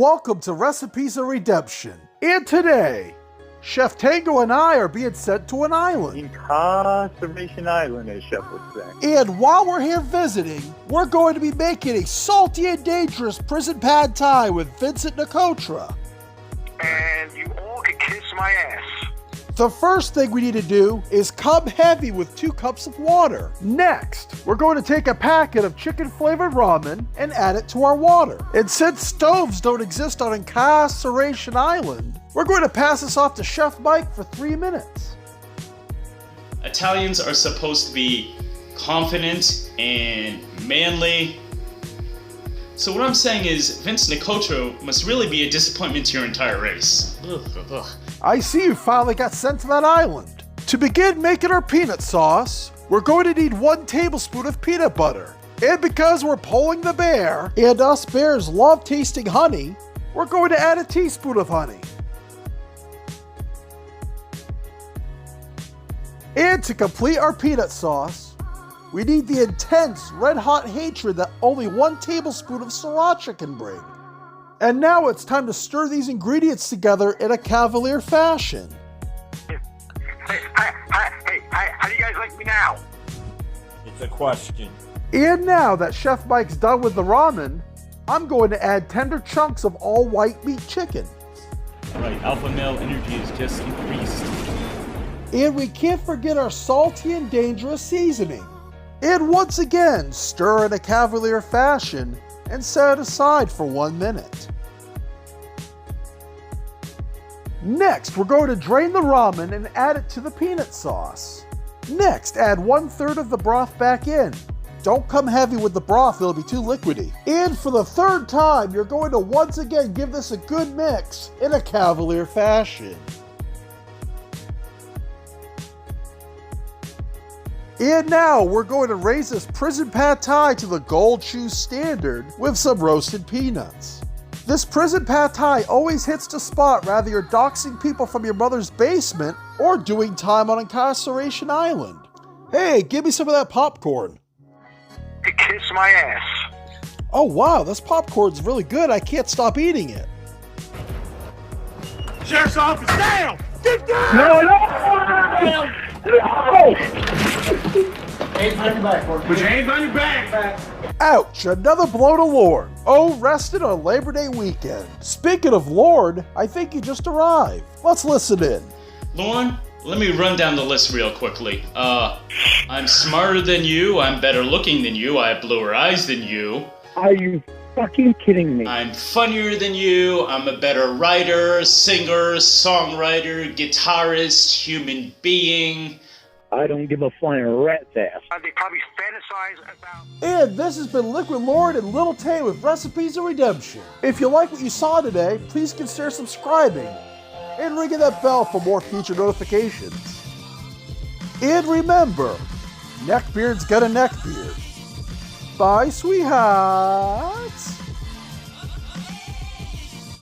Welcome to Recipes of Redemption. And today, Chef Tango and I are being sent to an island. Incarceration island, as Chef would say. And while we're here visiting, we're going to be making a salty and dangerous prison pad thai with Vincent Nicotra. And you all can kiss my ass. The first thing we need to do is come heavy with 2 cups of water. Next, we're going to take a packet of chicken-flavored ramen and add it to our water. And since stoves don't exist on Incarceration Island, we're going to pass this off to Chef Mike for 3 minutes. Italians are supposed to be confident and manly. So what I'm saying is, Vince Nicotra must really be a disappointment to your entire race. Ugh. I see you finally got sent to that island. To begin making our peanut sauce, we're going to need 1 tablespoon of peanut butter. And because we're pulling the bear, and us bears love tasting honey, we're going to add a teaspoon of honey. And to complete our peanut sauce, we need the intense red-hot hatred that only 1 tablespoon of sriracha can bring. And now it's time to stir these ingredients together in a cavalier fashion. Hey, how do you guys like me now? It's a question. And now that Chef Mike's done with the ramen, I'm going to add tender chunks of all white meat chicken. Alright, alpha male energy is just increased. And we can't forget our salty and dangerous seasoning. And once again, stir in a cavalier fashion and set it aside for 1 minute. Next, we're going to drain the ramen and add it to the peanut sauce. Next, add 1/3 of the broth back in. Don't come heavy with the broth, it'll be too liquidy. And for the 3rd time, you're going to once again give this a good mix in a cavalier fashion. And now we're going to raise this prison pad thai to the gold shoe standard with some roasted peanuts. This prison pad thai always hits the spot whether you're doxing people from your mother's basement or doing time on Incarceration Island. Hey, give me some of that popcorn. To kiss my ass. Oh wow, this popcorn's really good. I can't stop eating it. Sheriff's office, down! Get down! No! Hands on your back, Put your hands on your back. Ouch, another blow to Lord. Oh, rested on Labor Day weekend. Speaking of Lord, I think he just arrived. Let's listen in. Lauren, let me run down the list real quickly. I'm smarter than you, I'm better looking than you, I have bluer eyes than you. Are you fucking kidding me? I'm funnier than you, I'm a better writer, singer, songwriter, guitarist, human being. I don't give a flying rat's ass. They probably fantasize about... And this has been Liquid Lord and Little Tay with Recipes of Redemption. If you like what you saw today, please consider subscribing and ringing that bell for more future notifications. And remember, neckbeard's got a neckbeard. Bye, sweethearts.